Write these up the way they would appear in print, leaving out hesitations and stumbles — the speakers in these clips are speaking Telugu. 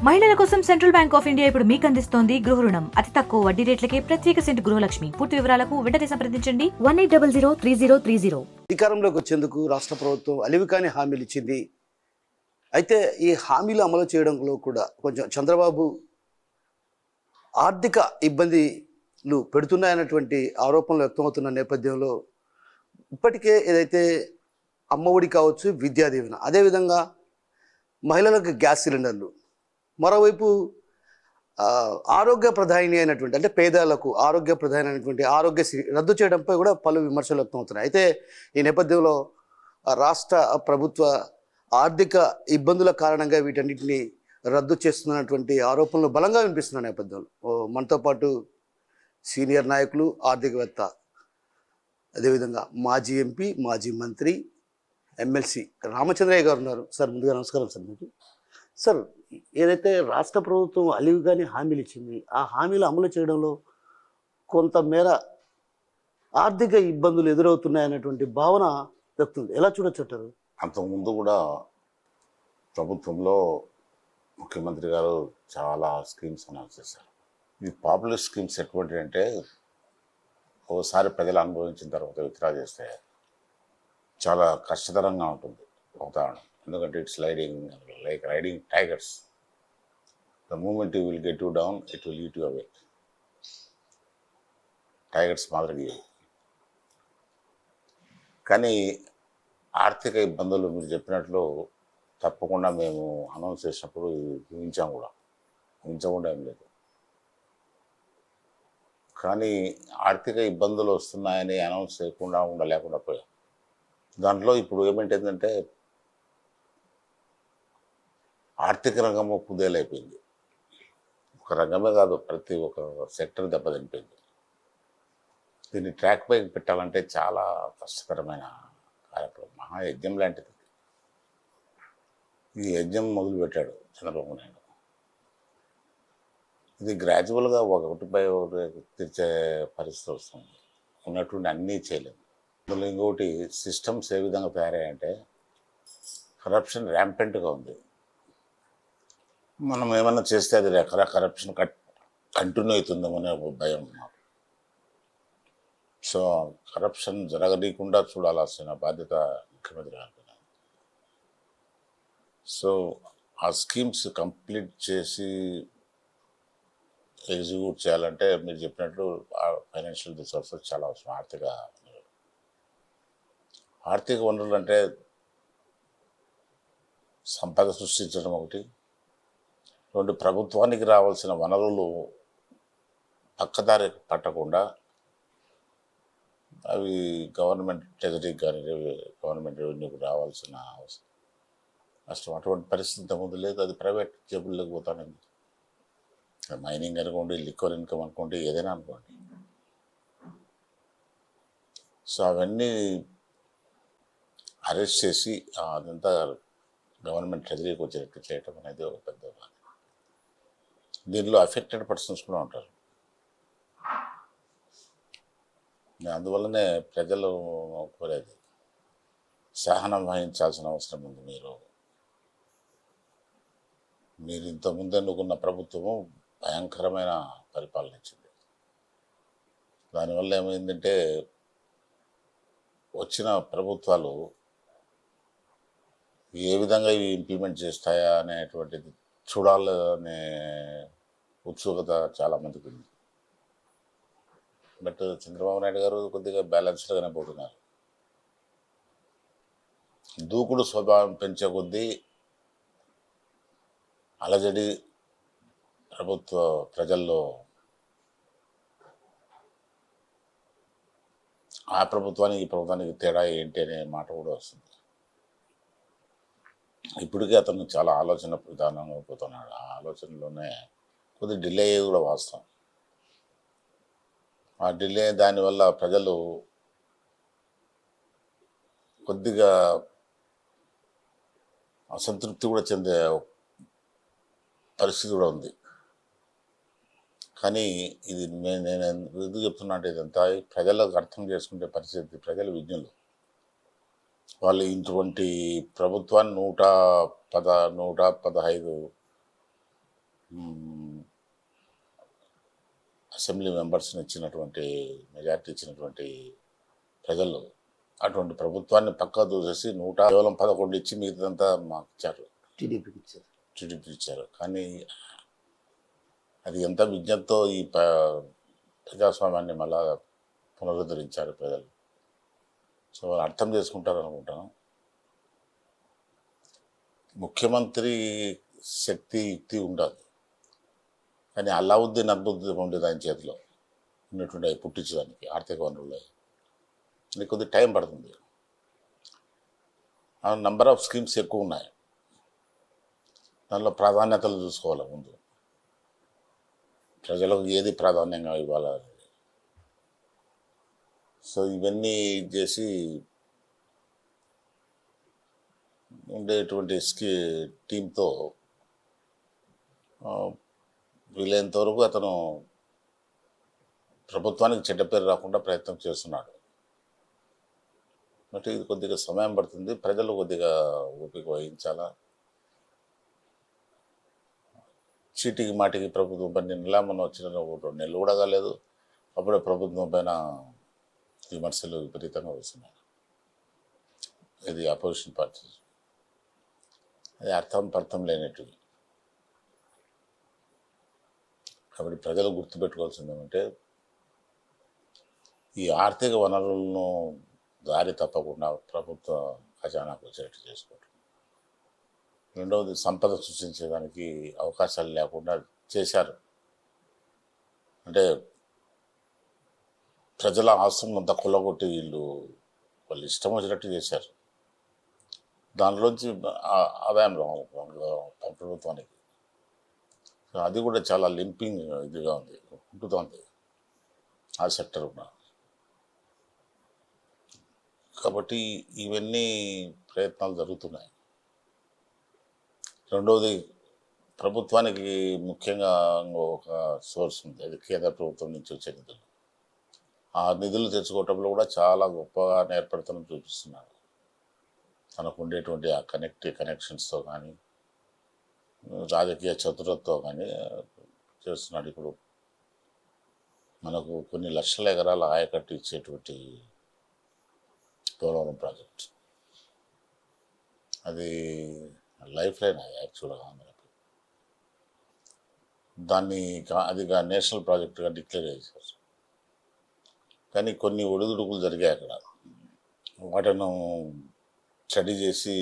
మహిళల కోసం సెంట్రల్ బ్యాంక్ ఆఫ్ ఇండియా ఇప్పుడు మీకు అందిస్తోంది గృహ రుణం. అతి తక్కువ వడ్డీ రేట్లకే ప్రత్యేక సెంటు గృహలక్ష్మి. పూర్తి వివరాలకు వెంటనే సంప్రదించండి 18003030. అధికారంలోకి వచ్చేందుకు రాష్ట్ర ప్రభుత్వం అలివికాని హామీలు ఇచ్చింది. అయితే ఈ హామీలు అమలు చేయడంలో కూడా కొంచెం చంద్రబాబు ఆర్థిక ఇబ్బందులు పెడుతున్నాయన్నటువంటి ఆరోపణలు వ్యక్తమవుతున్న నేపథ్యంలో ఇప్పటికే ఏదైతే అమ్మఒడి కావచ్చు, విద్యా దీవెన, అదేవిధంగా మహిళలకు గ్యాస్ సిలిండర్లు, మరోవైపు ఆరోగ్య ప్రధాని అయినటువంటి అంటే పేదలకు ఆరోగ్య ప్రధాని అయినటువంటి ఆరోగ్యశ్రీ రద్దు చేయడంపై కూడా పలు విమర్శలు వ్యక్తమవుతున్నాయి. అయితే ఈ నేపథ్యంలో రాష్ట్ర ప్రభుత్వ ఆర్థిక ఇబ్బందుల కారణంగా వీటన్నిటిని రద్దు చేస్తున్నటువంటి ఆరోపణలు బలంగా వినిపిస్తున్న నేపథ్యంలో మనతో పాటు సీనియర్ నాయకులు, ఆర్థికవేత్త, అదేవిధంగా మాజీ ఎంపీ, మాజీ మంత్రి, ఎమ్మెల్సీ రామచంద్రయ్య గారు ఉన్నారు. సార్, ముందుగా నమస్కారం సార్. మీకు సార్, ఏదైతే రాష్ట్ర ప్రభుత్వం అలివిగాని హామీలు ఇచ్చింది, ఆ హామీలు అమలు చేయడంలో కొంతమేర ఆర్థిక ఇబ్బందులు ఎదురవుతున్నాయనేటువంటి భావన వ్యక్తం ఎలా చూడొచ్చు అంటారు? అంతకుముందు కూడా ప్రభుత్వంలో ముఖ్యమంత్రి గారు చాలా స్కీమ్స్ అనౌన్స్ చేశారు. ఈ పాపులర్ స్కీమ్స్ ఎటువంటి అంటే ఓసారి ప్రజలు అనుభవించిన తర్వాత విత్డ్రా చేస్తే చాలా కష్టతరంగా ఉంటుంది ఉదాహరణ. ఎందుకంటే it's like riding tigers. The moment you will get you down, it will eat you away. Tigers మాదిరి. కానీ ఆర్థిక ఇబ్బందులు మీరు చెప్పినట్లు తప్పకుండా మేము అనౌన్స్ చేసినప్పుడు ఊహించకుండా ఏం లేదు. కానీ ఆర్థిక ఇబ్బందులు వస్తున్నాయని అనౌన్స్ చేయకుండా ఉండలేకుండా పోయాం. దాంట్లో ఇప్పుడు ఏమిటంటే ఆర్థిక రంగము కుదేలైపోయింది. ఒక రంగమే కాదు, ప్రతి ఒక్క సెక్టర్ దెబ్బతినిపోయింది. దీన్ని ట్రాక్ పైకి పెట్టాలంటే చాలా కష్టతరమైన కార్యక్రమం, మహాయజ్ఞం లాంటిది. ఈ యజ్ఞం మొదలుపెట్టాడు చంద్రబాబు నాయుడు. ఇది గ్రాడ్యువల్గా ఒకటిపై ఒకటి తీర్చే పరిస్థితి వస్తుంది. ఉన్నటువంటి అన్నీ చేయలేదు. అందులో ఇంకొకటి సిస్టమ్స్ ఏ విధంగా తయారయ్యాయంటే కరప్షన్ ర్యాంపెంట్గా ఉంది. మనం ఏమన్నా చేస్తే అది కరప్షన్ కంటిన్యూ అవుతుందేమనే భయం నాకు. సో కరప్షన్ జరగనీయకుండా చూడాల్సిన బాధ్యత ముఖ్యమంత్రి గారికి. సో ఆ స్కీమ్స్ కంప్లీట్ చేసి ఎగ్జిక్యూట్ చేయాలంటే మీరు చెప్పినట్లు ఫైనాన్షియల్ రిసోర్సెస్ చాలా అవసరం. ఆర్థిక వనరులు అంటే సంపద సృష్టించడం ఒకటి, రెండు ప్రభుత్వానికి రావాల్సిన వనరులు పక్కదారి పట్టకుండా అవి గవర్నమెంట్ ట్రెజరీకి కానీ గవర్నమెంట్ రెవెన్యూకి రావాల్సిన అవసరం. అటువంటి పరిస్థితి ముందు లేదు. అది ప్రైవేట్ జేబుల్లోకి పోతానండి. మైనింగ్ అనుకోండి, లిక్వర్ ఇన్కమ్ అనుకోండి, ఏదైనా అనుకోండి. సో అవన్నీ అరెస్ట్ చేసి అదంతా గవర్నమెంట్ ట్రెజరీకి వచ్చేటట్టు చేయటం అనేది ఒక పెద్ద బాధ. దీనిలో అఫెక్టెడ్ పర్సన్స్ కూడా ఉంటారు. అందువల్లనే ప్రజలు కోరేది సహనం వహించాల్సిన అవసరం ఉంది. మీరు ఇంతకుముందు ఎన్నుకున్న ప్రభుత్వము భయంకరమైన పరిపాలన ఇచ్చింది. దానివల్ల ఏమైందంటే వచ్చిన ప్రభుత్వాలు ఏ విధంగా ఇవి ఇంప్లిమెంట్ చేస్తాయా అనేటువంటిది చూడాలనే ఉత్సుకత చాలామందికి ఉంది. బట్ చంద్రబాబు నాయుడు గారు కొద్దిగా బ్యాలెన్స్డ్గానే పోతున్నారు. దూకుడు స్వభావం పెంచే కొద్దీ అలజడి ప్రభుత్వ ప్రజల్లో ఆ ప్రభుత్వానికి ఈ ప్రభుత్వానికి తేడా ఏంటి అనే మాట కూడా వస్తుంది. ఇప్పటికే అతను చాలా ఆలోచన విధానంగా పోతున్నాడు. ఆ ఆలోచనలోనే కొద్దిగా డిలే అయ్యేది కూడా వాస్తవం. ఆ డిలే దానివల్ల ప్రజలు కొద్దిగా అసంతృప్తి కూడా చెందే పరిస్థితి కూడా ఉంది. కానీ ఇది నేను ఎందుకు చెప్తున్నా అంటే ఇదంతా ప్రజలకు అర్థం చేసుకునే పరిస్థితి. ప్రజల విజ్ఞులు వాళ్ళు ఇటువంటి ప్రభుత్వాన్ని 115 అసెంబ్లీ మెంబర్స్ని ఇచ్చినటువంటి మెజార్టీ ఇచ్చినటువంటి ప్రజలు అటువంటి ప్రభుత్వాన్ని పక్కా దూసేసి కేవలం 11 ఇచ్చి మిగతాదంతా మాకు ఇచ్చారు, టీడీపీకి ఇచ్చారు. టీడీపీ ఇచ్చారు. కానీ అది ఎంత విజ్ఞతతో ఈ ప్రజాస్వామ్యాన్ని మళ్ళా పునరుద్ధరించారు ప్రజలు. సో అర్థం చేసుకుంటారు అనుకుంటాను. ముఖ్యమంత్రి శక్తి యుక్తి ఉండదు, కానీ అల్లావుద్దీన్ అద్భుతం ఉండేది ఆయన చేతిలో ఉన్నటువంటి అవి పుట్టించడానికి ఆర్థిక వనరులు. ఇది కొద్దిగా టైం పడుతుంది. నంబర్ ఆఫ్ స్కీమ్స్ ఎక్కువ ఉన్నాయి, దానిలో ప్రాధాన్యతలు చూసుకోవాలి. ముందు ప్రజలకు ఏది ప్రాధాన్యంగా ఇవ్వాలి. సో ఇవన్నీ చేసి ఉండేటువంటి టీంతో వీలైనంత వరకు అతను ప్రభుత్వానికి చెడ్డ పేరు రాకుండా ప్రయత్నం చేస్తున్నాడు. అంటే ఇది కొద్దిగా సమయం పడుతుంది, ప్రజలు కొద్దిగా ఓపిక వహించాలా. చీటికి మాటికి ప్రభుత్వం పైన నిన్న మనం వచ్చిన 2 నెలలు కూడా కాలేదు, అప్పుడే ప్రభుత్వం పైన విమర్శలు విపరీతంగా వస్తున్నాయి. ఇది అపోజిషన్ పార్టీ, అది అర్థం లేనట్టు. కాబట్టి ప్రజలు గుర్తుపెట్టుకోవాల్సింది ఏమంటే, ఈ ఆర్థిక వనరులను దారి తప్పకుండా ప్రభుత్వ ఖజానాకు వచ్చేట్టు చేసుకోవటం. రెండవది, సంపద సృష్టించేదానికి అవకాశాలు లేకుండా చేశారు. అంటే ప్రజల ఆస్తులను అంతా కొల్లగొట్టి వాళ్ళు ఇష్టం వచ్చినట్టు చేశారు. దానిలోంచి ఆదాయం ప్రభుత్వానికి. అది కూడా చాలా లింపింగ్ ఇదిగా ఉంది, ఉంటుతోంది ఆ సెక్టర్ కూడా. కాబట్టి ఇవన్నీ ప్రయత్నాలు జరుగుతున్నాయి. రెండవది, ప్రభుత్వానికి ముఖ్యంగా ఒక సోర్స్ ఉంది, అది కేంద్ర ప్రభుత్వం నుంచి వచ్చే నిధులు. ఆ నిధులు తెచ్చుకోవటంలో కూడా చాలా గొప్పగా నేర్పడతనం చూపిస్తున్నారు. తనకు ఉండేటువంటి ఆ కనెక్షన్స్తో కానీ రాజకీయ చతురతతో కానీ చేస్తున్నాడు. ఇప్పుడు మనకు కొన్ని లక్షల ఎకరాల ఆయకట్టు ఇచ్చేటువంటి పోలవరం ప్రాజెక్ట్, అది లైఫ్ లైన్ యాక్చువల్గా ఆంధ్రకి. దాన్ని అది నేషనల్ ప్రాజెక్టుగా డిక్లేర్ చేశారు. కానీ కొన్ని ఒడిదుడుకులు జరిగాయి అక్కడ. వాటిను స్టడీ చేసి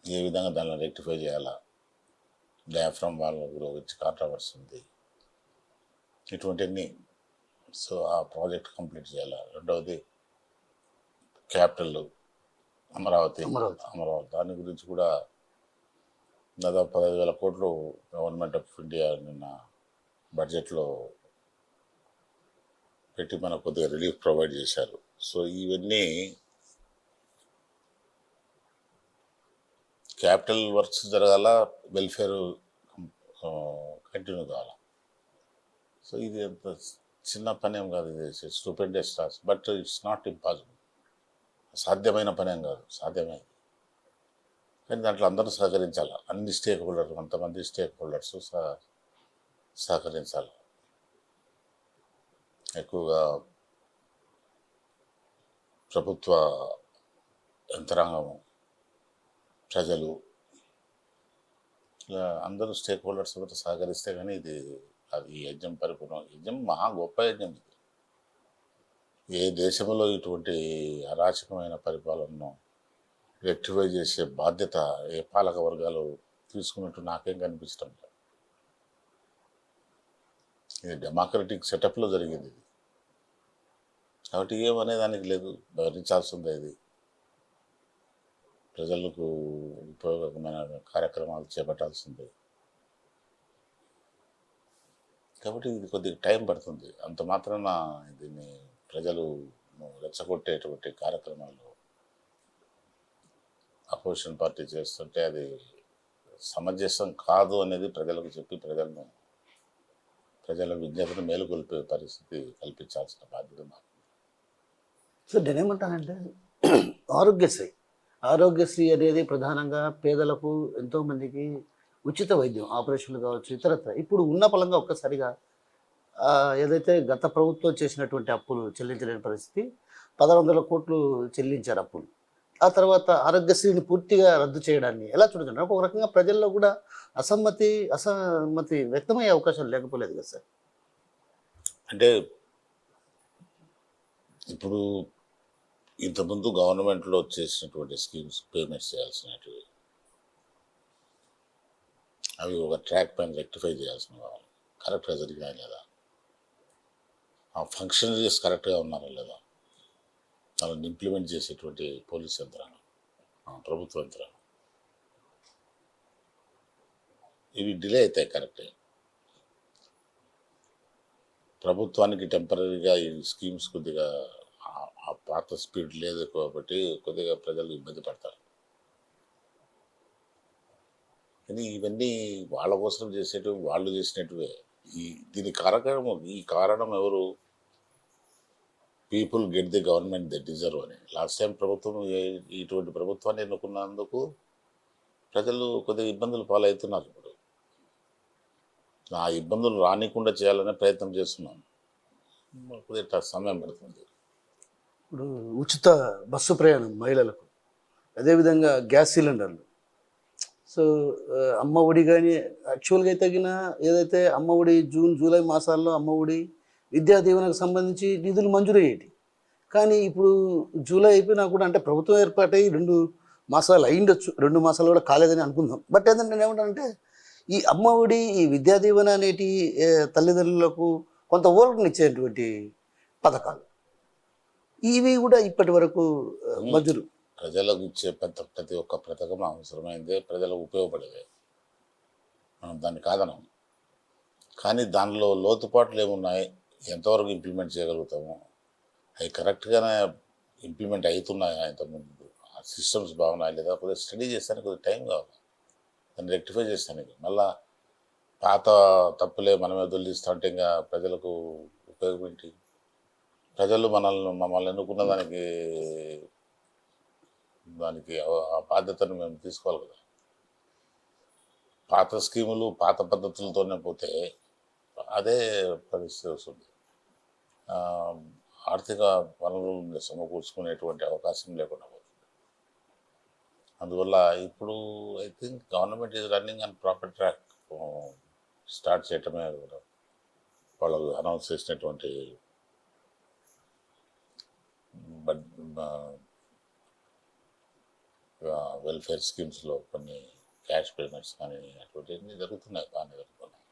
ఏ విధంగా దాన్ని రెక్టిఫై చేయాలా, డయాఫ్రమ్ వాళ్ళ గురించి కాంట్రవర్సీ ఉంది, ఇటువంటివన్నీ. సో ఆ ప్రాజెక్ట్ కంప్లీట్ చేయాలి. రెండవది, క్యాపిటల్ అమరావతి, దాని గురించి కూడా దాదాపు 15,000 కోట్లు గవర్నమెంట్ ఆఫ్ ఇండియా నిన్న బడ్జెట్లో పెట్టి మనకు కొద్దిగా రిలీఫ్ ప్రొవైడ్ చేశారు. సో ఇవన్నీ క్యాపిటల్ వర్క్స్ జరగాల, వెల్ఫేర్ కంటిన్యూ కావాలా. సో ఇది అంత చిన్న పని ఏం కాదు, ఇది stupendous task, but it's not impossible. సాధ్యమైన పని ఏం కాదు, సాధ్యమే. కానీ దాంట్లో అందరూ సహకరించాలి, అన్ని స్టేక్ హోల్డర్స్, కొంతమంది స్టేక్ హోల్డర్స్ సహకరించాలి. ఎక్కువగా ప్రభుత్వ యంత్రాంగం, ప్రజలు, ఇలా అందరూ స్టేక్ హోల్డర్స్ కూడా సహకరిస్తే కానీ అది యజ్ఞం పరిపూర్ణ యజ్ఞం, మహా గొప్ప యజ్ఞం ఇది. ఏ దేశంలో ఇటువంటి అరాచకమైన పరిపాలనను రెక్టిఫై చేసే బాధ్యత ఏ పాలక వర్గాలు తీసుకున్నట్టు నాకేం కనిపించడం లేదు. ఇది డెమోక్రటిక్ సెటప్లో జరిగింది ఇది. కాబట్టి ఏమనే దానికి లేదు, భరించాల్సిందే. ఇది ప్రజలకు ఉపయోగకరమైన కార్యక్రమాలు చేపట్టాల్సిందే. కాబట్టి ఇది కొద్దిగా టైం పడుతుంది. అంత మాత్రాన దీన్ని ప్రజలు రెచ్చగొట్టేటువంటి కార్యక్రమాలు అపోజిషన్ పార్టీ చేస్తుంటే అది సమంజసం కాదు అనేది ప్రజలకు చెప్పి ప్రజల విజ్ఞతను మేలుకొల్పే పరిస్థితి కల్పించాల్సిన బాధ్యత మాకు. సో నేనేమంటానంటే, ఆరోగ్యశ్రీ అనేది ప్రధానంగా పేదలకు ఎంతోమందికి ఉచిత వైద్యం ఆపరేషన్లు కావచ్చు ఇతరత్ర ఇప్పుడు ఉన్న పలంగా ఒక్కసారిగా ఏదైతే గత ప్రభుత్వం చేసినటువంటి అప్పులు చెల్లించలేని పరిస్థితి 1,600 కోట్లు చెల్లించారు అప్పులు. ఆ తర్వాత ఆరోగ్యశ్రీని పూర్తిగా రద్దు చేయడాన్ని ఎలా చూడొచ్చు? ఒక రకంగా ప్రజల్లో కూడా అసమ్మతి వ్యక్తమయ్యే అవకాశం లేకపోలేదు కదా సార్? అంటే ఇప్పుడు ఇంతకుముందు గవర్నమెంట్లో చేసినటువంటి స్కీమ్స్ పేమెంట్స్ చేయాల్సినవి అవి ఒక ట్రాక్ పైన రెక్టిఫై చేయాల్సిన కావాలి. కరెక్ట్గా జరిగినాయి లేదా, ఆ ఫంక్షనరీస్ కరెక్ట్గా ఉన్నారా లేదా, వాళ్ళని ఇంప్లిమెంట్ చేసేటువంటి పోలీస్ యంత్రాంగం, ప్రభుత్వ యంత్రాంగం, ఇవి డిలే అవుతాయి. కరెక్టే, ప్రభుత్వానికి టెంపరీగా ఈ స్కీమ్స్ కొద్దిగా ఆ పాత స్పీడ్ లేదు కాబట్టి కొద్దిగా ప్రజలు ఇబ్బంది పడతారు. కానీ ఇవన్నీ వాళ్ళ కోసం చేసేటివి, వాళ్ళు చేసినట్టువే. ఈ కారణం ఎవరు? People get the government the deserve అని. లాస్ట్ టైం ప్రభుత్వం ఇటువంటి ప్రభుత్వాన్ని ఎన్నుకున్నందుకు ప్రజలు కొద్దిగా ఇబ్బందులు పాలవుతున్నారు. ఇప్పుడు ఆ ఇబ్బందులు రానికుండా చేయాలనే ప్రయత్నం చేస్తున్నాం. కొద్దిగా సమయం పడుతుంది. ఇప్పుడు ఉచిత బస్సు ప్రయాణం మహిళలకు, అదేవిధంగా గ్యాస్ సిలిండర్లు, సో అమ్మ ఒడి కానీ యాక్చువల్గా అయితే తగిన ఏదైతే అమ్మ ఒడి జూన్ జూలై మాసాల్లో అమ్మ ఒడి విద్యా దీవెనకు సంబంధించి నిధులు మంజూరు అయ్యేటి. కానీ ఇప్పుడు జూలై అయిపోయినా కూడా అంటే ప్రభుత్వం ఏర్పాటై 2 మాసాలు అయ్యిండొచ్చు, 2 మాసాలు కూడా కాలేదని అనుకుందాం. బట్ ఏంటంటే నేను ఏమంటానంటే ఈ అమ్మ ఒడి ఈ విద్యా దీవెన అనేటి తల్లిదండ్రులకు కొంత ఊరటనిచ్చేటువంటి పథకాలు ఇవి కూడా ఇప్పటి వరకు మంజూరు. ప్రజలకు ఇచ్చే ప్రతి ఒక్క పథకం అవసరమైందే, ప్రజలకు ఉపయోగపడేదే, మనం దాన్ని కాదనం. కానీ దానిలో లోతుపాట్లు ఏమున్నాయి, ఎంతవరకు ఇంప్లిమెంట్ చేయగలుగుతాము, అవి కరెక్ట్గానే ఇంప్లిమెంట్ అవుతున్నాయా, ఇంతకుముందు ఆ సిస్టమ్స్ బాగున్నాయా లేదా, కొద్దిగా స్టడీ చేస్తానికి కొద్దిగా టైం కావాలి. దాన్ని రెక్టిఫై చేస్తానికి మళ్ళా పాత తప్పులే మనమే దొల్లిస్తూ ఉంటే ఇంకా ప్రజలకు ఉపయోగం ఏంటి? ప్రజలు మమ్మల్ని ఎన్నుకున్న దానికి ఆ బాధ్యతను మేము తీసుకోవాలి కదా. పాత స్కీములు పాత పద్ధతులతోనే పోతే అదే పరిస్థితి వస్తుంది. ఆర్థిక వనరులు సమకూర్చుకునేటువంటి అవకాశం లేకుండా పోతుంది. అందువల్ల ఇప్పుడు I think government is running on proper track. Start చేయటమే కూడా వాళ్ళు అనౌన్స్ చేసినటువంటి వెల్ఫేర్ స్కీమ్స్లో కొన్ని క్యాష్ పేమెంట్స్ కానీ అటువంటివన్నీ జరుగుతున్నాయి, బాగానే జరుగుతున్నాయి.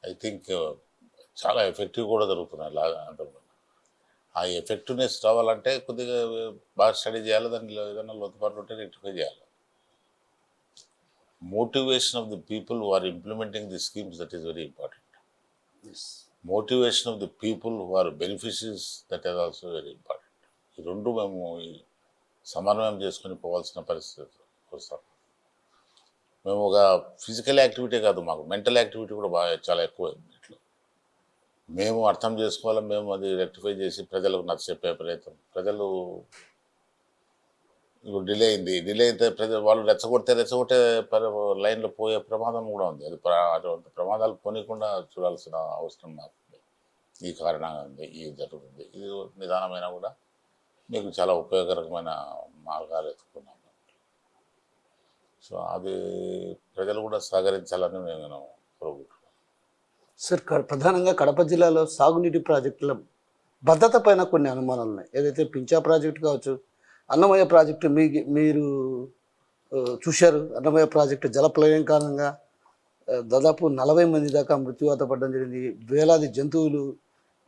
ఐ థింక్ చాలా ఎఫెక్టివ్ కూడా జరుగుతున్నాయి. ఆ ఎఫెక్టివ్నెస్ రావాలంటే కొద్దిగా బాగా స్టడీ చేయాలి, దానిలో ఏదైనా లోతుపాట్లు ఉంటే రెక్టిఫై చేయాలి. Motivation of the people who are implementing the schemes, that is very important. Motivation of the people who are beneficiaries, that is also very important. ఈ రెండు మేము సమన్వయం చేసుకుని పోవాల్సిన పరిస్థితి వస్తాం. మేము ఒక ఫిజికల్ యాక్టివిటీ కాదు, మాకు మెంటల్ యాక్టివిటీ కూడా బాగా చాలా ఎక్కువ ఇట్లా. మేము అర్థం చేసుకోవాలి, మేము అది రెక్టిఫై చేసి ప్రజలకు నచ్చచెప్పే ప్రయత్నం. ప్రజలు ఇప్పుడు డిలే అయితే వాళ్ళు రెచ్చగొట్టే లైన్లో పోయే ప్రమాదం కూడా ఉంది. అటువంటి ప్రమాదాలు పోనీకుండా చూడాల్సిన అవసరం మాకు ఈ కారణంగా ఉంది. ఇది జరుగుతుంది, ఇది నిదానమైన కూడా మీకు చాలా ఉపయోగకరమైన మార్గాలు ఎత్తుకున్నాము. సో అది ప్రజలు కూడా సహకరించాలని నేను కోరుకుంటున్నాను. సార్, ప్రధానంగా కడప జిల్లాలో సాగునీటి ప్రాజెక్టుల భద్రత పైన కొన్ని అనుమానాలు ఉన్నాయి. ఏదైతే పింఛా ప్రాజెక్టు కావచ్చు, అన్నమయ్య ప్రాజెక్టు మీరు చూశారు. అన్నమయ్య ప్రాజెక్టు జలప్రలయం కారణంగా దాదాపు 40 మంది దాకా మృత్యువాత పడడం జరిగింది. వేలాది జంతువులు,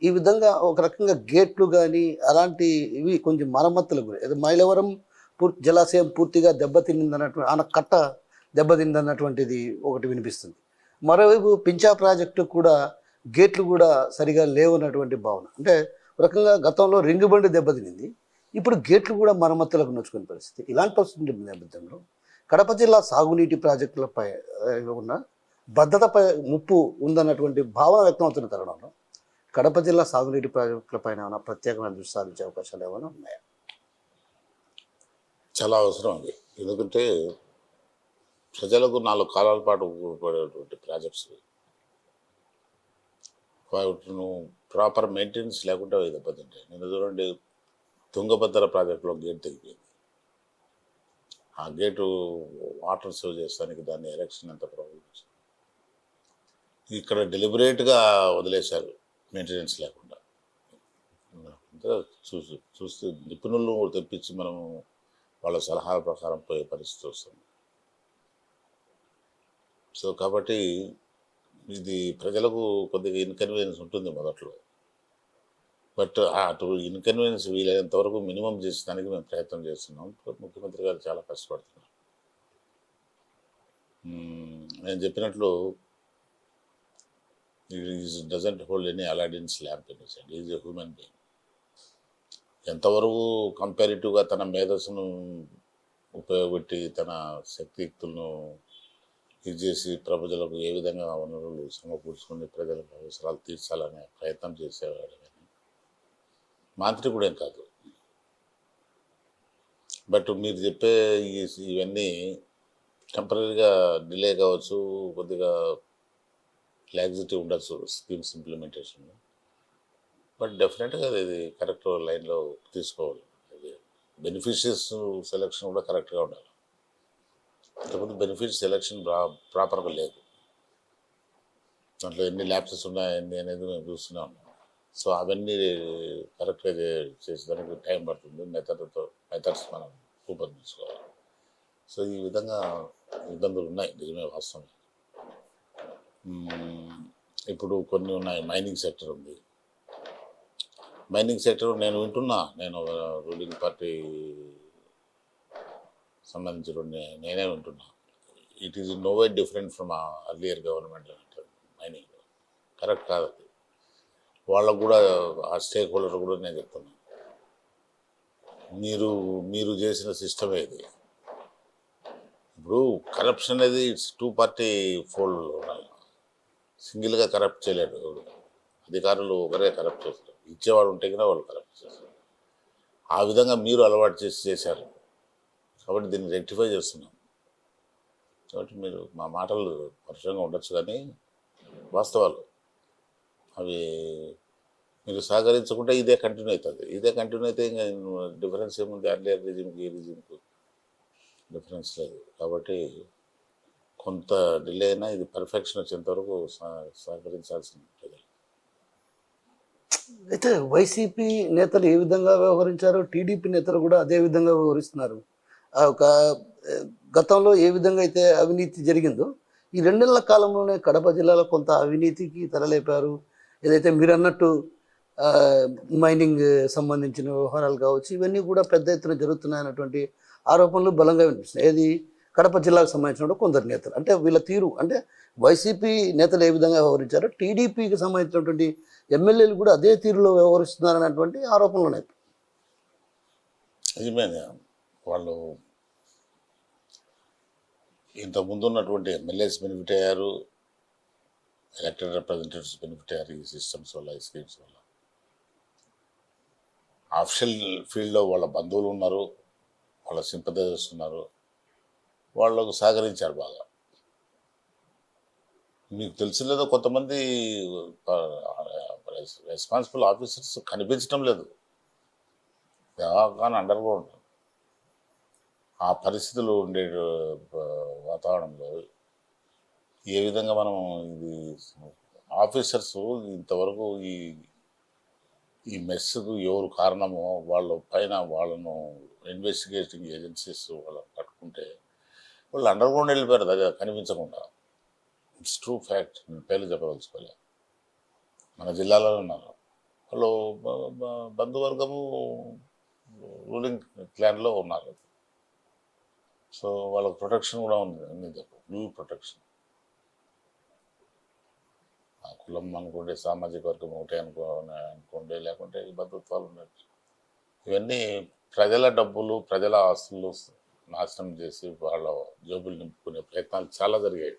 ఈ విధంగా ఒక రకంగా గేట్లు కానీ అలాంటివి కొంచెం మరమ్మతులు కూడా. ఏదో మైలవరం జలాశయం పూర్తిగా దెబ్బతిందన్నటువంటి, ఆనకట్ట దెబ్బతిందన్నటువంటిది ఒకటి వినిపిస్తుంది. మరోవైపు పింఛా ప్రాజెక్టు కూడా గేట్లు కూడా సరిగా లేవన్నటువంటి భావన. అంటే ఒక రకంగా గతంలో రింగు బండి దెబ్బతినింది, ఇప్పుడు గేట్లు కూడా మరమ్మతులకు నొచ్చుకునే పరిస్థితి. ఇలాంటి పరిస్థితి నేపథ్యంలో కడప జిల్లా సాగునీటి ప్రాజెక్టులపై ఉన్న భద్రతపై ముప్పు ఉందన్నటువంటి భావన వ్యక్తమవుతున్న తరుణంలో కడప జిల్లా సాగునీటి ప్రాజెక్టులపైన ఏమైనా ప్రత్యేకమైన దృష్టి సాధించే అవకాశాలు ఏమైనా ఉన్నాయా? చాలా అవసరం అది. ఎందుకంటే ప్రజలకు 4 కాలాల పాటు ఉపయోగపడేటువంటి ప్రాజెక్ట్స్. వాటిను ప్రాపర్ మెయింటెనెన్స్ లేకుండా అవి దెబ్బతింటాయి. నిన్న చూడండి, తుంగభద్ర ప్రాజెక్టులో గేట్ తెగిపోయింది. ఆ గేటు వాటర్ సేవ్ చేస్తానికి దాన్ని ఎలక్షన్ అంత ప్రాబ్లం వచ్చింది. ఇక్కడ డెలిబరేట్గా వదిలేశారు మెయింటెనెన్స్ లేకుండా. అంతా చూస్తే నిపుణులను తెప్పించి మనము వాళ్ళ సలహాల ప్రకారం పోయే పరిస్థితి వస్తుంది. సో కాబట్టి ఇది ప్రజలకు కొద్దిగా ఇన్కన్వీనియన్స్ ఉంటుంది మొదట్లో, బట్ అటు ఇన్కన్వీనియన్స్ వీలైనంత వరకు మినిమం చేసేదానికి మేము ప్రయత్నం చేస్తున్నాం. ముఖ్యమంత్రి గారు చాలా కష్టపడుతున్నారు. నేను చెప్పినట్లు doesn't hold any Aladdin's lamp in his hand. Is a human being. ఎంతవరకు కంపారిటివ్గా తన మేధస్సును ఉపయోగపెట్టి తన శక్తియుక్తులను ఇది చేసి ప్రజలకు ఏ విధంగా వనరులు సమకూర్చుకుని ప్రజలకు అవసరాలు తీర్చాలనే ప్రయత్నం చేసేవాడు. కానీ మాంత్రికుడేం కాదు. బట్ మీరు చెప్పే ఇవన్నీ టెంపరీగా డిలే కావచ్చు, కొద్దిగా లాగ్జిటీ ఉండొచ్చు స్కీమ్స్ ఇంప్లిమెంటేషన్లో, బట్ డెఫినెట్గా ఇది కరెక్ట్ లైన్లో తీసుకోవాలి. అది బెనిఫిషియర్స్ సెలెక్షన్ కూడా కరెక్ట్గా ఉండాలి. ఇంతకుముందు బెనిఫిట్ సెలెక్షన్ ప్రాపర్గా లేదు. దాంట్లో ఎన్ని ల్యాప్సెస్ ఉన్నాయని అనేది మేము చూస్తూనే ఉన్నాం. సో అవన్నీ కరెక్ట్గా చేసేదానికి టైం పడుతుంది. మెథడ్స్ మనం రూపొందించుకోవాలి. సో ఈ విధంగా ఇబ్బందులు ఉన్నాయి, నిజమే, వాస్తవం. ఇప్పుడు కొన్ని ఉన్నాయి. మైనింగ్ సెక్టర్ ఉంది. మైనింగ్ సెక్టర్ నేను రూలింగ్ పార్టీ సంబంధించిన నేనే వింటున్నా. It is no way different from earlier government mining. Correct కాదు అది. వాళ్ళకు కూడా ఆ స్టేక్ హోల్డర్ కూడా నేను చెప్తున్నాను, మీరు చేసిన సిస్టమే ఇది. ఇప్పుడు కరప్షన్ అనేది ఇట్స్ 2 పార్టీ ఫోల్డ్ ఉండాలి. సింగిల్గా కరప్ట్ చేయలేడు. అధికారులు ఒకరే కరప్ట్ చేస్తారు, ఇచ్చేవాడు ఉంటే కూడా వాళ్ళు కరప్ట్ చేస్తారు. ఆ విధంగా మీరు అలవాటు చేశారు కాబట్టి దీన్ని రెక్టిఫై చేస్తున్నాం. కాబట్టి మీరు మా మాటలు పరుషంగా ఉండొచ్చు, కానీ వాస్తవాలు అవి మీరు సహకరించకుంటే ఇదే కంటిన్యూ అవుతుంది. ఇదే కంటిన్యూ అయితే ఇంకా డిఫరెన్స్ ఏముంది? అర్లియర్ రిజిమ్కి ఈ రిజిమ్కి డిఫరెన్స్ లేదు. కాబట్టి కొంత డిలే అయినా ఇది పర్ఫెక్షన్ వచ్చేంత వరకు సహకరించాల్సి ఉంటుంది. అయితే వైసీపీ నేతలు ఏ విధంగా వ్యవహరించారో టీడీపీ నేతలు కూడా అదే విధంగా వ్యవహరిస్తున్నారు. ఒక గతంలో ఏ విధంగా అయితే అవినీతి జరిగిందో ఈ 2 నెలల కాలంలోనే కడప జిల్లాలో కొంత అవినీతికి తరలేపారు. ఏదైతే మీరు అన్నట్టు మైనింగ్ సంబంధించిన వ్యవహారాలు కావచ్చు, ఇవన్నీ కూడా పెద్ద ఎత్తున జరుగుతున్నాయన్నటువంటి ఆరోపణలు బలంగా వినిపిస్తున్నాయి. ఏది కడప జిల్లాకు సంబంధించిన కొందరు నేతలు, అంటే వీళ్ళ తీరు, అంటే వైసీపీ నేతలు ఏ విధంగా వ్యవహరించారో టీడీపీకి సంబంధించినటువంటి ఎమ్మెల్యేలు కూడా అదే తీరులో వ్యవహరిస్తున్నారన్నటువంటి ఆరోపణలు ఉన్నాయి. నిజమేనా? వాళ్ళు ఇంతకుముందు ఉన్నటువంటి ఎమ్మెల్యేస్ బెనిఫిట్ అయ్యారు, ఎలక్టెడ్ రిప్రజెంటేటివ్స్ బెనిఫిట్ అయ్యారు ఈ సిస్టమ్స్ వల్ల, ఈ స్కీమ్స్ వల్ల. ఆఫిషియల్ ఫీల్డ్లో వాళ్ళ బంధువులు ఉన్నారు, వాళ్ళ సింపథైజర్స్ ఉన్నారు, వాళ్ళకు సహకరించారు బాగా. మీకు తెలిసిలేదో కొంతమంది రెస్పాన్సిబుల్ ఆఫీసర్స్ కనిపించడం లేదు, కానీ అండర్ గ్రౌండ్ ఆ పరిస్థితులు ఉండే వాతావరణంలో ఏ విధంగా మనం ఇది ఆఫీసర్స్ ఇంతవరకు ఈ మెస్కు ఎవరు కారణమో వాళ్ళ పైన వాళ్ళను ఇన్వెస్టిగేటింగ్ ఏజెన్సీస్ వాళ్ళు పట్టుకుంటే వాళ్ళు అండర్ గ్రౌండ్ వెళ్ళిపోయారు దగ్గర కనిపించకుండా. It's true fact. నేను పేర్లు చెప్పదలుచుకోలే. మన జిల్లాలో ఉన్నారు వాళ్ళు, బంధువర్గము రూలింగ్ క్లాన్లో ఉన్నారు. సో వాళ్ళకు ప్రొటెక్షన్ కూడా ఉంది, ఫుల్ ప్రొటెక్షన్. ఆ కులం అనుకోండి, సామాజిక వర్గం ఒకటే అనుకోండి, లేకుంటే ఈ బంధుత్వాలు ఉండొచ్చు. ఇవన్నీ ప్రజల డబ్బులు, ప్రజల ఆస్తులు నాశనం చేసి వాళ్ళ జోబులు నింపుకునే ప్రయత్నాలు చాలా జరిగాయి.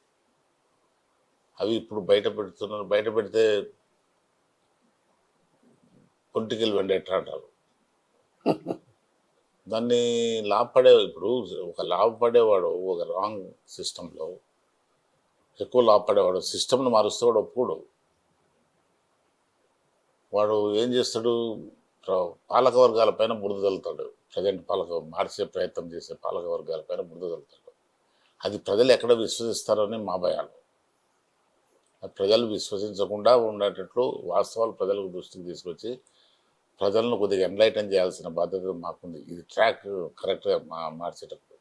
అవి ఇప్పుడు బయట పెడుతున్నారు. బయట పెడితే పొలిటికల్ వెండేటా అంటారు. దాన్ని లాభపడే ఇప్పుడు ఒక లాభపడేవాడు ఒక రాంగ్ సిస్టంలో ఎక్కువ లాభపడేవాడు సిస్టమ్ను మారుస్తే వాడు ఒప్పుకోడు. వాడు ఏం చేస్తాడు, పాలక వర్గాలపైన బురద చల్లుతాడు. ప్రజెంట్ మార్చే ప్రయత్నం చేసే పాలక వర్గాలపైన బురద చల్లుతాడు. అది ప్రజలు ఎక్కడ విశ్వసిస్తారని మా భయాలు. అది ప్రజలు విశ్వసించకుండా ఉండేటట్లు వాస్తవాలు ప్రజలకు దృష్టికి తీసుకొచ్చి ప్రజలను కొద్దిగా ఎన్లైటన్ చేయాల్సిన బాధ్యత మాకుంది. ఇది ట్రాక్ కరెక్ట్గా మార్చేటప్పుడు.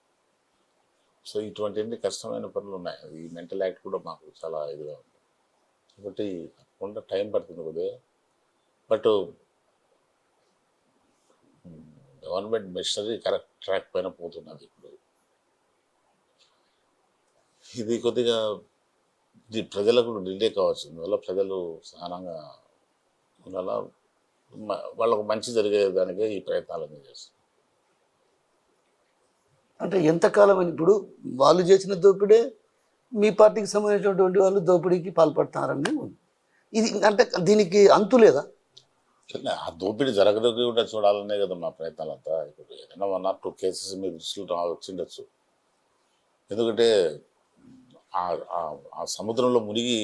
సో ఇటువంటి కష్టమైన పనులు ఉన్నాయి. ఈ మెంటల్ యాక్ట్ కూడా మాకు చాలా ఇదిగా ఉంది కాబట్టి తప్పకుండా టైం పడుతుంది కొద్దిగా. But government machinery correct track పైన పోతున్నది. ఇప్పుడు ఇది కొద్దిగా ఇది ప్రజలకు డిలే కావచ్చు. అందువల్ల ప్రజలు సహనంగా ఉండాల, వాళ్ళకు మంచి జరిగేదానికే ఈ ప్రయత్నాలన్నీ చేస్తారు. అంటే ఎంతకాలం అని ఇప్పుడు వాళ్ళు చేసిన దోపిడే మీ పార్టీకి సంబంధించినటువంటి వాళ్ళు దోపిడీకి పాల్పడుతున్నారని ఉంది. ఇది అంటే దీనికి అంతు లేదా? ఆ దోపిడీ జరగకుండా చూడాలనే కదా మా ప్రయత్నాలంతా. ఇప్పుడు ఏదైనా 1 or 2 కేసెస్ మీ దృష్టిలో వచ్చిండొచ్చు. ఎందుకంటే ఆ సముద్రంలో మునిగి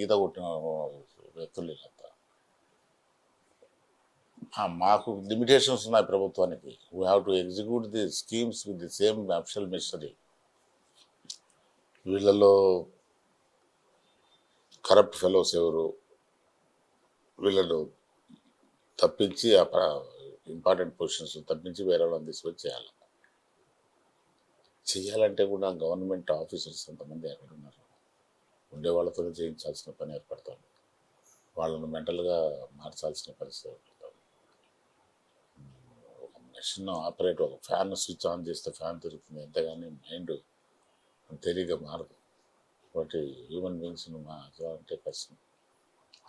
ఈత కొట్టిన వ్యక్తులు వీళ్ళంతా. మాకు లిమిటేషన్స్ ఉన్నాయి ప్రభుత్వానికి. We have to execute the schemes with the same official machinery. వీళ్ళలో కరప్ట్ ఫెలోస్ ఎవరు, వీళ్ళను తప్పించి ఇంపార్టెంట్ పొజిషన్స్ తప్పించి వేరే వాళ్ళని తీసుకొచ్చి చేయాలంటే కూడా గవర్నమెంట్ ఆఫీసర్స్ కొంతమంది ఎక్కడున్నారు, ఉండే వాళ్ళతో చేయించాల్సిన పని ఏర్పడతాను. వాళ్ళను మెంటల్గా మార్చాల్సిన పరిస్థితి ఏర్పడతాను. ఒక మెషిన్ ఆపరేట్, ఒక ఫ్యాన్ స్విచ్ ఆన్ చేస్తే ఫ్యాన్ తిరుగుతుంది, అంతేగాని మైండ్ తెలియక మారదు. కాబట్టి హ్యూమన్ బీయింగ్స్ను మార్చాలంటే కష్టం.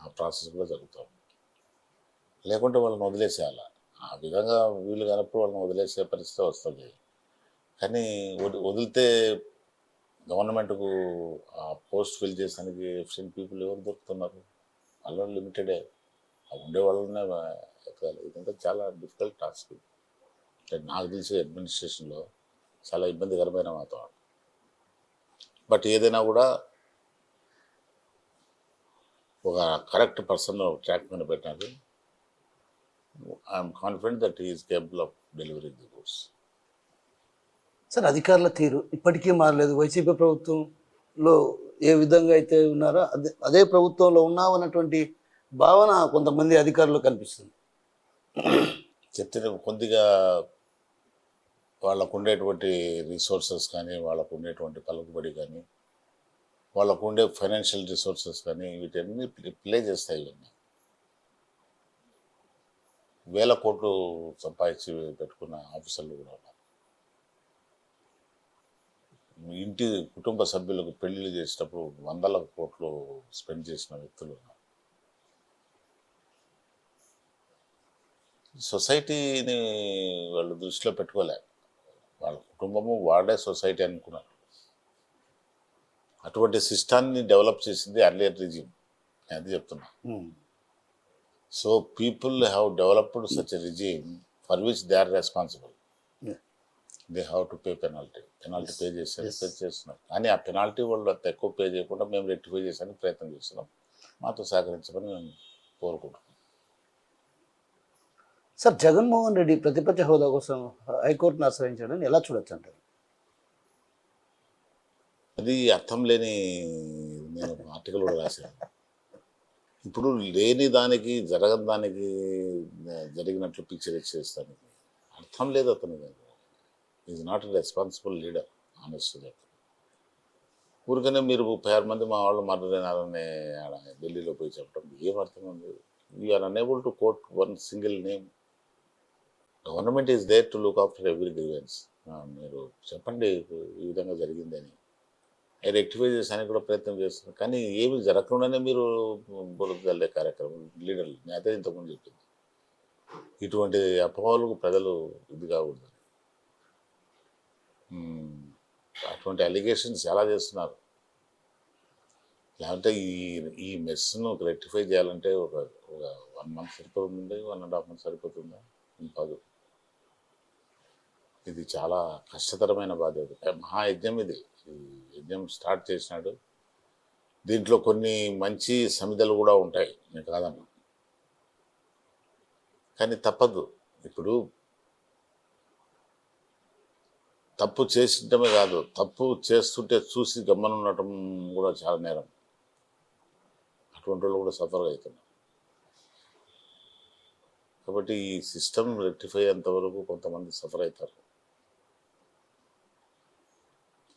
ఆ ప్రాసెస్ కూడా జరుగుతాం. లేకుంటే వాళ్ళని వదిలేసేయాలి. ఆ విధంగా వీళ్ళు కానప్పుడు వాళ్ళని వదిలేసే పరిస్థితి వస్తుంది. కానీ వదిలితే గవర్నమెంట్కు ఆ పోస్ట్ ఫిల్ చేసానికి ఎఫిషియెంట్ పీపుల్ ఎవరు దొరుకుతున్నారు? వాళ్ళు లిమిటెడే. ఉండే వాళ్ళనే ఎక్కాలి. ఇదంతా చాలా డిఫికల్ట్ టాస్క్. నాకు తెలిసి అడ్మినిస్ట్రేషన్లో చాలా ఇబ్బందికరమైన వాతావరణం. బట్ ఏదైనా కూడా ఒక కరెక్ట్ పర్సన్ ట్రాక్ మీద పెట్టాలి. I'm confident that he is capable of delivering the goods. Sir, అధికారుల తీరు ఇప్పటికీ మారలేదు. వైసీపీ ప్రభుత్వంలో ఏ విధంగా అయితే ఉన్నారో అదే ప్రభుత్వంలో ఉన్నామన్నటువంటి భావన కొంతమంది అధికారులు కనిపిస్తుంది. చెప్తే కొద్దిగా వాళ్ళకు ఉండేటువంటి రిసోర్సెస్ కానీ, వాళ్ళకు ఉండేటువంటి పలుకుబడి కానీ, వాళ్ళకు ఉండే ఫైనాన్షియల్ రిసోర్సెస్ కానీ వీటన్ని ప్లే చేస్తాయి. ఇవన్నీ 1000 కోట్లు సంపాదించి పెట్టుకున్న ఆఫీసర్లు కూడా ఉన్నారు. ఇంటి కుటుంబ సభ్యులకు పెళ్లిళ్ళు చేసేటప్పుడు 100ల కోట్లు స్పెండ్ చేసిన వ్యక్తులు ఉన్నారు. సొసైటీని వాళ్ళు దృష్టిలో పెట్టుకోలే. వాళ్ళ కుటుంబము వాడే సొసైటీ అనుకున్నారు. అటువంటి సిస్టాన్ని డెవలప్ చేసింది అర్లియర్ రిజిమ్. నేను అది చెప్తున్నా. So people have developed such a regime for which they are responsible. They have to pay penalty pay చేస్తున్నారు. కానీ ఆ పెనాల్టీ వాళ్ళు అంత ఎక్కువ పే చేయకుండా మేము రెక్టిఫై చేసానికి ప్రయత్నం చేస్తున్నాం. మాతో సహకరించమని మేము కోరుకుంటున్నాం. సార్, జగన్మోహన్ రెడ్డి ప్రతిపక్ష హోదా కోసం హైకోర్టును ఆశ్రయించాడని ఎలా చూడొచ్చు అంటారు? అది అర్థం లేని, నేను ఆర్టికల్ కూడా రాశాను. ఇప్పుడు లేని దానికి జరగని దానికి జరిగినట్లు పిక్చర్ ఇచ్చేస్తాను. అర్థం లేదు అతనికి. Is not a responsible leader. ఆనెస్ట్గా ఊరికనే మీరు 36 మంది మా వాళ్ళు మాట్లాడినారని ఢిల్లీలో పోయి చెప్పడం ఏం అర్థం ఉంది? We are unable to quote one single name. Government is there to look after every grievance. మీరు చెప్పండి ఈ విధంగా జరిగిందని, రెక్టిఫై చేసానికి కూడా ప్రయత్నం చేస్తున్నారు. కానీ ఏమి జరగకుండానే మీరు బురదల్లే కార్యక్రమం లీడర్లు. నేను అదే ఇంతకుముందు చెప్పింది. ఇటువంటి అపోహలకు ప్రజలు ఇది కాకూడదు. అటువంటి అలిగేషన్స్ ఎలా చేస్తున్నారు? లేకపోతే ఈ మెస్ను రెక్టిఫై చేయాలంటే ఒక 1 month సరిపోతుంది, 1.5 months సరిపోతుందా? కాదు. ఇది చాలా కష్టతరమైన బాధ్యత, మహాయజ్ఞం ఇది. ఈ యజ్ఞం స్టార్ట్ చేసినాడు. దీంట్లో కొన్ని మంచి సమిధలు కూడా ఉంటాయి, నేను కాదన్నా, కానీ తప్పదు. ఇప్పుడు తప్పు చేసింటమే కాదు, తప్పు చేస్తుంటే చూసి గమ్మనుండటం కూడా చాలా నేరం. అటువంటి వాళ్ళు కూడా సఫర్ అవుతున్నారు. కాబట్టి ఈ సిస్టమ్ రెక్టిఫై అయ్యేంత వరకు కొంతమంది సఫర్ అవుతారు,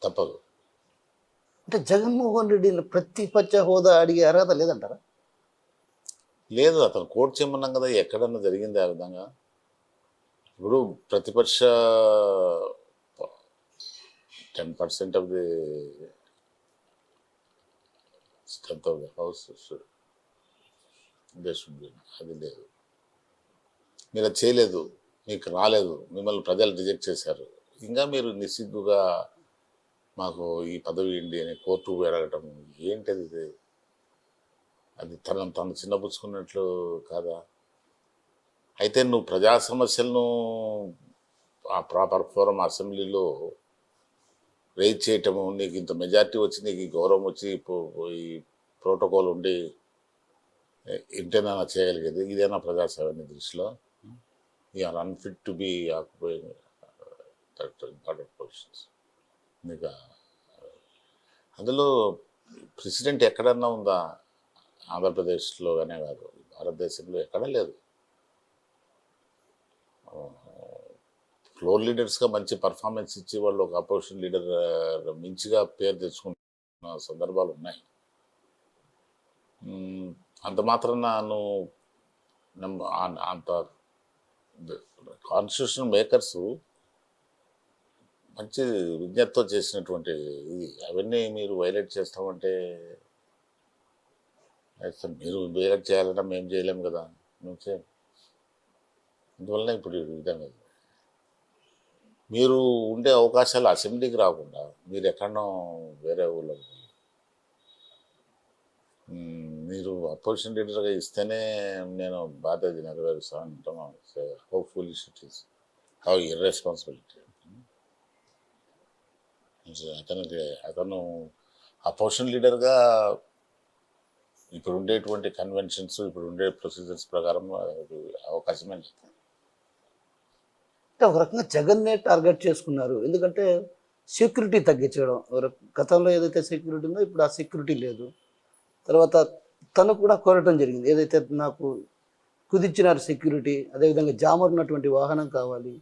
తప్పదు. అంటే జగన్మోహన్ రెడ్డి ప్రతిపక్ష హోదా అడిగే అర్హత లేదంటారా? లేదు, అతను కోర్టు చేయమన్నాం కదా, ఎక్కడన్నా జరిగింది ఆ విధంగా. ఇప్పుడు ప్రతిపక్ష 10% of the strength of the house they should be. అది లేదు, మీరు అది చేయలేదు, మీకు రాలేదు, మిమ్మల్ని ప్రజలు రిజెక్ట్ చేశారు, ఇంకా మీరు నిస్సిగ్గుగా మాకు ఈ పదవి ఏంటి అని కోర్టుకు అడగటం ఏంటది? ఇది అది తను చిన్నపుచ్చుకున్నట్లు కాదా? అయితే నువ్వు ప్రజా సమస్యలను ఆ ప్రాపర్ ఫోరం అసెంబ్లీలో రేజ్ చేయటము, నీకు ఇంత మెజారిటీ వచ్చి, నీకు ఈ గౌరవం వచ్చి, ఈ ప్రోటోకాల్ ఉండి ఇంటేనా చేయగలిగేది? ఇదేనా ప్రజాసేవని దృష్టిలో? You are unfit to be occupying that important positions. మీకు అందులో ప్రెసిడెంట్ ఎక్కడన్నా ఉందా? ఆంధ్రప్రదేశ్లోనే కాదు, భారతదేశంలో ఎక్కడా లేదు. ఫ్లోర్ లీడర్స్గా మంచి పర్ఫార్మెన్స్ ఇచ్చి వాళ్ళు ఒక అపోజిషన్ లీడర్ మించిగా పేరు తెచ్చుకుంటున్న సందర్భాలు ఉన్నాయి. అంత మాత్రాన అంత కాన్స్టిట్యూషన్ మేకర్స్ మంచి విజ్ఞతతో చేసినటువంటి ఇది, అవన్నీ మీరు వైలేట్ చేస్తామంటే మీరు వైలేట్ చేయాలన్నా మేము చేయలేము కదా, మేము చేయం. అందువల్ల ఇప్పుడు ఈ విధంగా మీరు ఉండే అవకాశాలు అసెంబ్లీకి రాకుండా మీరు ఎక్కడో వేరే ఊళ్ళో మీరు అపోజిషన్ లీడర్గా ఇస్తేనే నేను బాధ్యత నెరవేరుస్తాను అంటాను. How foolish it is, how irresponsibility. అతను అపోజిషన్ లీడర్గా ఇప్పుడు ఉండేటువంటి కన్వెన్షన్స్, ఇప్పుడు ఉండే ప్రొసీజర్స్ ప్రకారం అవకాశమే లేదు. అంటే ఒక రకంగా జగన్నే టార్గెట్ చేసుకున్నారు. ఎందుకంటే సెక్యూరిటీ తగ్గించడం, గతంలో ఏదైతే సెక్యూరిటీ ఉందో ఇప్పుడు ఆ సెక్యూరిటీ లేదు. తర్వాత తను కూడా కోరటం జరిగింది, ఏదైతే నాకు కుదించినారు సెక్యూరిటీ, అదేవిధంగా జామర్ ఉన్నటువంటి వాహనం కావాలి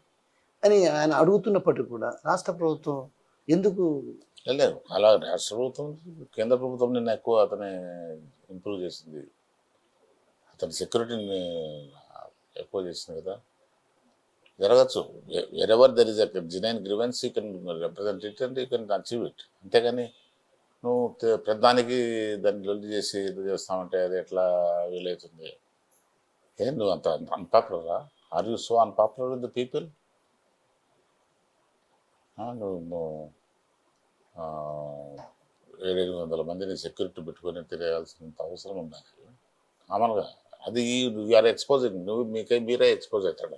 అని ఆయన అడుగుతున్నప్పటికీ కూడా రాష్ట్ర ప్రభుత్వం ఎందుకు లేదు? అలా రాష్ట్ర ప్రభుత్వం, కేంద్ర ప్రభుత్వం నిన్న ఎక్కువ అతనే ఇంప్రూవ్ చేసింది, అతని సెక్యూరిటీని ఎక్కువ చేసింది కదా. జరగచ్చు, wherever there is a genuine grievance you can represent it and you can achieve it. అంతేగాని నువ్వు పెద్దానికి దాన్ని లొల్లి చేసి ఇది చేస్తామంటే అది ఎట్లా వీలవుతుంది? నువ్వు అంత అన్పాపులరా? Are you so unpopular with the people? నువ్వు 700-800 మందిని సెక్యూరిటీ పెట్టుకొని తిరగాల్సినంత అవసరం ఉందా కామన్గా? అది యూఆర్ ఎక్స్పోజింగ్, మీరే ఎక్స్పోజ్ అవుతాడు.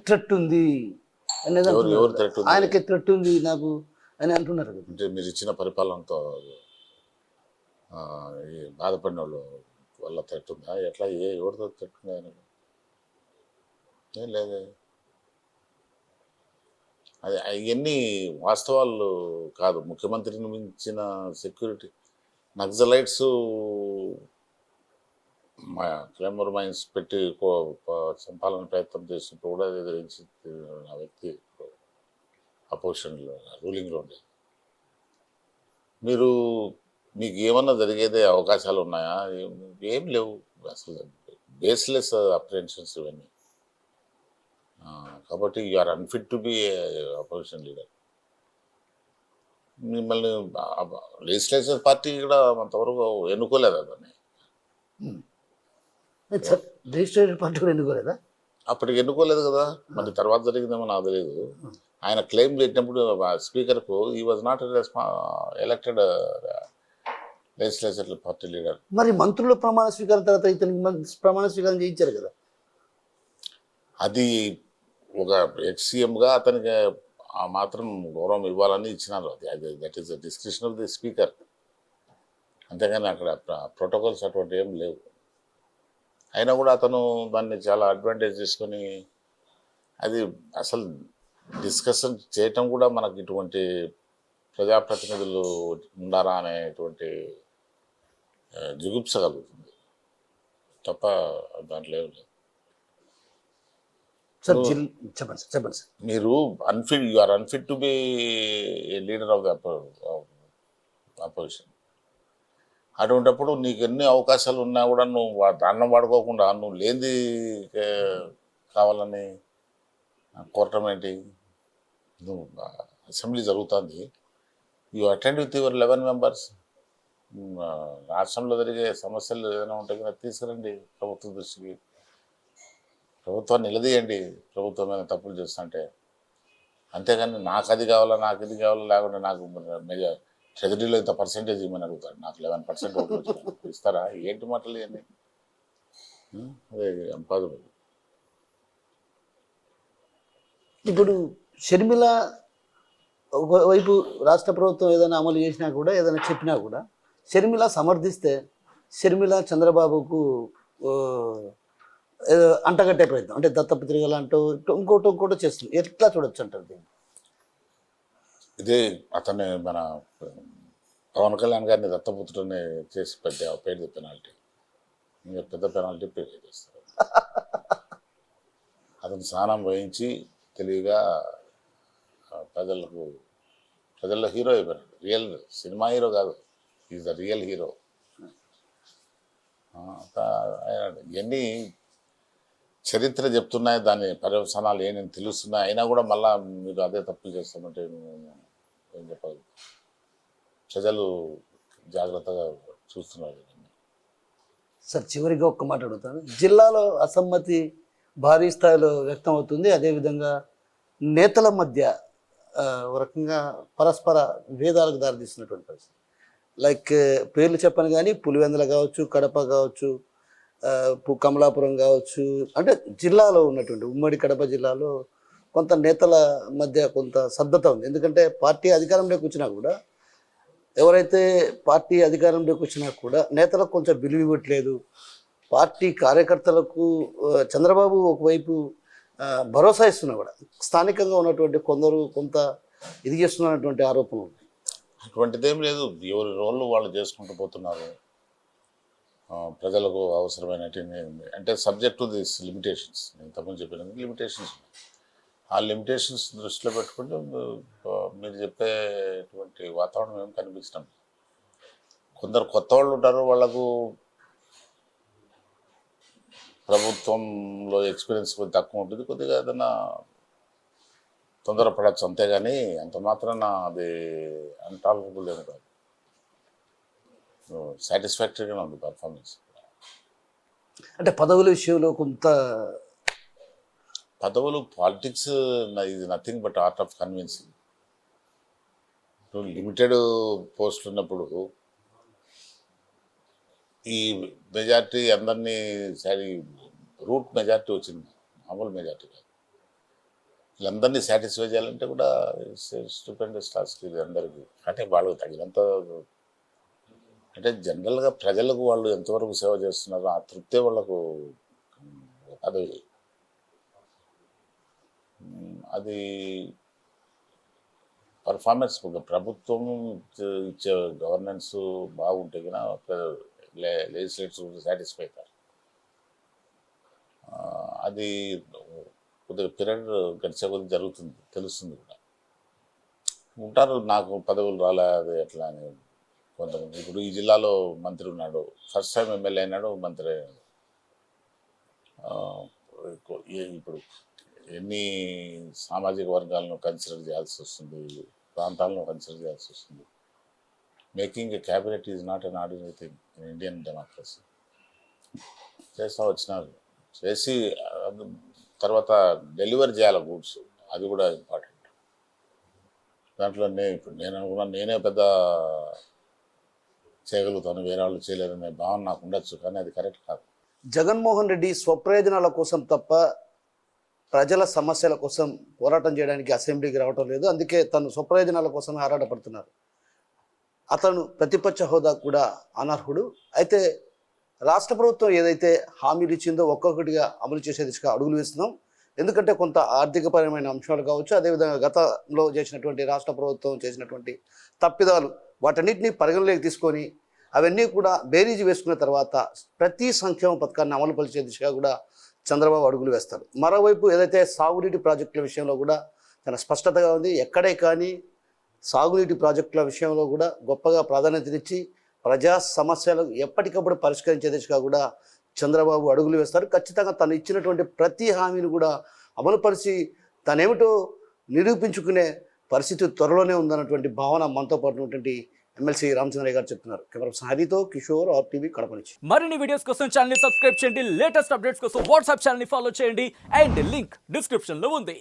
థ్రెట్ ఉంది అనేది ఎవరు థ్రెట్ ఉంది? ఆయనకి థ్రెట్ ఉంది నాకు అని అంటున్నారు. అంటే మీరు ఇచ్చిన పరిపాలనతో ఈ బాధపడిన వాళ్ళు వల్ల థ్రెట్ ఉందా? ఎట్లా ఎవరితో థ్రెట్ ఉంది ఆయనకు? ఏం లేదు. అది అవన్నీ వాస్తవాలు కాదు. ముఖ్యమంత్రిని మించిన సెక్యూరిటీ నక్సలైట్స్ క్లైమర్ మైన్స్ పెట్టి చంపాలని ప్రయత్నం చేసినప్పుడు కూడా ఎదిరించి ఆ వ్యక్తి అపోజిషన్లో రూలింగ్లో ఉండేది. మీకు ఏమన్నా జరిగేదే అవకాశాలు ఉన్నాయా? ఏం లేవు అసలు, బేస్లెస్ అప్రిహెన్షన్స్ ఇవన్నీ. కాబట్టి you are unfit to be opposition leader. మిమ్మల్ని లెజిస్లేచర్ పార్టీ కూడా అంతవరకు ఎన్నుకోలేదు అతన్ని. రిజిస్ట్రేటెడ్ పార్టీ కూడా ఎన్నుకోలేదా? అప్పటికి ఎన్నుకోలేదు కదా, మరి తర్వాత జరిగిందేమో నాకు తెలియదు. ఆయన క్లెయిమ్ చేసినప్పుడు స్పీకర్కు ఈ was not elected legislature party leader. మరి మంత్రుల ప్రమాణ స్వీకారం తర్వాత ఇతనికి ప్రమాణ స్వీకారం చేయించారు కదా. అది ఒక ఎక్స్-సీఎంగా అతనికి ఆ మాత్రం గౌరవం ఇవ్వాలని ఇచ్చినారు. అది that is the description of the speaker. అంతేగాని అక్కడ ప్రోటోకాల్స్ అటువంటి ఏం లేవు. అయినా కూడా అతను దాన్ని చాలా అడ్వాంటేజ్ తీసుకొని అది అసలు డిస్కషన్ చేయటం కూడా మనకి ఇటువంటి ప్రజాప్రతినిధులు ఉండారా అనేటువంటి జుగుప్స కలుగుతుంది తప్ప దాంట్లో ఏం లేదు. సార్ చెప్పండి సార్, చెప్పండి సార్. మీరు you are unfit to be a leader of the opposition. అటువంటిప్పుడు నీకు ఎన్ని అవకాశాలు ఉన్నా కూడా నువ్వు దాన్ని వాడుకోకుండా నువ్వు లేనిది కావాలని కోరటం ఏంటి? నువ్వు అసెంబ్లీ జరుగుతుంది, you attend with your 11 members. రాష్ట్రంలో జరిగే సమస్యలు ఏదైనా ఉంటే కనుక తీసుకురండి ప్రభుత్వం దృష్టికి, ప్రభుత్వాన్ని నిలదీయండి ప్రభుత్వం మీద తప్పులు చేస్తుంటే. అంతేగాని నాకు అది కావాలా, నాకు ఇది కావాలా, లేకుంటే నాకు ట్రెజరీలో ఇంత పర్సెంటేజ్ ఇవ్వమని అడుగుతాడు. నాకు 11% ఓట్లు వచ్చినాయి, ఇస్తారా? ఏంటి మాటలు ఇవన్నీ? అదే ఇంపాసిబుల్. ఇప్పుడు షర్మిల ఒకవైపు రాష్ట్ర ప్రభుత్వం ఏదైనా అమలు చేసినా కూడా, ఏదైనా చెప్పినా కూడా షర్మిల సమర్థిస్తే షర్మిల చంద్రబాబుకు అంటగట్టే ప్రయత్నం, అంటే దత్తపుత్రికలు అంటూ ఇంకోటి చేస్తుంది. ఎట్లా చూడొచ్చు అంటారు దీన్ని? ఇదే అతన్ని మన పవన్ కళ్యాణ్ గారిని దత్తపుత్రుని చేసి పేరు పెనాల్టీ, ఇంకా పెద్ద పెనాల్టీ పే చేస్తారు. అతను స్నానం వహించి తెలివిగా ప్రజల్లో హీరో అయిపోయాడు. రియల్ సినిమా హీరో కాదు, ఈజ్ ద రియల్ హీరో. ఇవన్నీ చరిత్ర చెప్తున్నాయి, దాని పర్యవసానాలు ఏంటని తెలుస్తున్నాయి. అయినా కూడా మళ్ళీ మీరు అదే తప్పులు చేస్తామంటే ఏం చెప్పాలి? ప్రజలు జాగ్రత్తగా చూస్తున్నారు. సార్ చివరిగా ఒక్క మాట అడుగుతాను. జిల్లాలో అసమ్మతి భారీ స్థాయిలో వ్యక్తం అవుతుంది. అదేవిధంగా నేతల మధ్య ఒక రకంగా పరస్పర భేదాలకు దారితీస్తున్నటువంటి పరిస్థితి. లైక్ పేర్లు చెప్పను కానీ పులివెందుల కావచ్చు, కడప కావచ్చు, కమలాపురం కావచ్చు, అంటే జిల్లాలో ఉన్నటువంటి ఉమ్మడి కడప జిల్లాలో కొంత నేతల మధ్య కొంత సద్ధత ఉంది. ఎందుకంటే పార్టీ అధికారంలోకి వచ్చినా కూడా, ఎవరైతే పార్టీ అధికారంలోకి వచ్చినా కూడా నేతలకు కొంచెం విలువ ఇవ్వట్లేదు. పార్టీ కార్యకర్తలకు చంద్రబాబు ఒకవైపు భరోసా ఇస్తున్నా కూడా స్థానికంగా ఉన్నటువంటి కొందరు కొంత ఇది చేస్తున్నటువంటి ఆరోపణలు ఉన్నాయి. అటువంటిదేం లేదు, ఎవరి రోళ్ళు వాళ్ళు చేసుకుంటూ పోతున్నారు. ప్రజలకు అవసరమైన అంటే సబ్జెక్ట్ టు దిస్ లిమిటేషన్స్, నేను తప్పని చెప్పిన లిమిటేషన్స్. ఆ లిమిటేషన్స్ దృష్టిలో పెట్టుకుంటే మీరు చెప్పేటువంటి వాతావరణం ఏం కనిపించడం. కొందరు కొత్త వాళ్ళు ఉంటారు, వాళ్ళకు ప్రభుత్వంలో ఎక్స్పీరియన్స్ కొద్దిగా తక్కువ ఉంటుంది, కొద్దిగా ఏదైనా తొందరపడచ్చు. అంతేగాని అంత మాత్రాన అది అన్టాలరబుల్ ఏమి కాదు. సాటిస్ఫాక్టరీగానే ఉంది పర్ఫార్మెన్స్. అంటే పదవుల విషయంలో కొంత పదవులు పాలిటిక్స్ ఇది nothing but art of convincing. Limited పోస్టులు ఉన్నప్పుడు ఈ మెజార్టీ అందరినీ రూట్ మెజార్టీ వచ్చింది, మామూలు మెజార్టీ కాదు. వీళ్ళందరినీ సాటిస్ఫై చేయాలంటే కూడా స్టూపెండస్ టాస్క్ ఇది అందరికీ. అంటే వాళ్ళకు తగినంత, అంటే జనరల్గా ప్రజలకు వాళ్ళు ఎంతవరకు సేవ చేస్తున్నారో ఆ తృప్తే వాళ్ళకు పదవి. అది పర్ఫార్మెన్స్. ప్రభుత్వం ఇచ్చే గవర్నెన్స్ బాగుంటే కనుక లెజిస్లేటివ్ సాటిస్ఫై అవుతారు. అది కొద్దిగా పీరియడ్ గడిచే కొద్ది జరుగుతుంది, తెలుస్తుంది కూడా. ఉంటారు నాకు పదవులు రాలే అది ఎట్లా అని కొంతమంది. ఇప్పుడు ఈ జిల్లాలో మంత్రి ఉన్నాడు, ఫస్ట్ టైం ఎమ్మెల్యే అయినాడు, మంత్రి అయినాడు. ఇప్పుడు ఎన్ని సామాజిక వర్గాలను కన్సిడర్ చేయాల్సి వస్తుంది, ప్రాంతాలను కన్సిడర్ చేయాల్సి వస్తుంది. Making a cabinet is not an ordinary thing in Indian democracy. చేస్తా వచ్చినారు, చేసి తర్వాత డెలివరీ చేయాలి గూడ్స్, అది కూడా ఇంపార్టెంట్. దాంట్లో ఇప్పుడు నేను అనుకున్నాను నేనే పెద్ద చేయగలుగుతాను, వేరే వాళ్ళు చేయలేరనే భావన నాకు ఉండొచ్చు, కానీ అది కరెక్ట్ కాదు. జగన్మోహన్ రెడ్డి స్వప్రయోజనాల కోసం తప్ప ప్రజల సమస్యల కోసం పోరాటం చేయడానికి అసెంబ్లీకి రావటం లేదు. అందుకే తను స్వప్రయోజనాల కోసమే ఆరాటపడుతున్నారు. అతను ప్రతిపక్ష హోదా కూడా అనర్హుడు. అయితే రాష్ట్ర ప్రభుత్వం ఏదైతే హామీలు ఇచ్చిందో ఒక్కొక్కటిగా అమలు చేసే దిశగా అడుగులు వేస్తున్నాం. ఎందుకంటే కొంత ఆర్థికపరమైన అంశాలు కావచ్చు, అదేవిధంగా గతంలో చేసినటువంటి రాష్ట్ర ప్రభుత్వం చేసినటువంటి తప్పిదాలు వాటన్నిటిని పరిగణలోకి తీసుకొని అవన్నీ కూడా బేరీజు వేసుకున్న తర్వాత ప్రతి సంక్షేమ పథకాన్ని అమలు పరిచే దిశగా కూడా చంద్రబాబు అడుగులు వేస్తారు. మరోవైపు ఏదైతే సాగునీటి ప్రాజెక్టుల విషయంలో కూడా చాలా స్పష్టతగా ఉంది. ఎక్కడే కానీ సాగునీటి ప్రాజెక్టుల విషయంలో కూడా గొప్పగా ప్రాధాన్యతనిచ్చి ప్రజా సమస్యలు ఎప్పటికప్పుడు పరిష్కరించే దిశగా కూడా చంద్రబాబు అడుగులు వేస్తారు. ఖచ్చితంగా తను ఇచ్చినటువంటి ప్రతి హామీని కూడా అమలుపరిచి తనేమిటో నిరూపించుకునే పరిస్థితి త్వరలోనే ఉందన్నటువంటి భావన మనతో పాటు ఉన్నటువంటి ఎమ్మెల్సీ రామచంద్రయ్య గారు చెప్తున్నారు. కెమెరా పర్సన్ హరితో కిషోర్, RTV కడప నుంచి. మరిన్ని వీడియోస్ కోసం ఛానల్ ని సబ్స్క్రైబ్ చేయండి. లేటెస్ట్ అప్డేట్స్ కోసం వాట్సాప్ ఛానల్ ని ఫాలో చేయండి. అండ్ లింక్ డిస్క్రిప్షన్ లో ఉంది.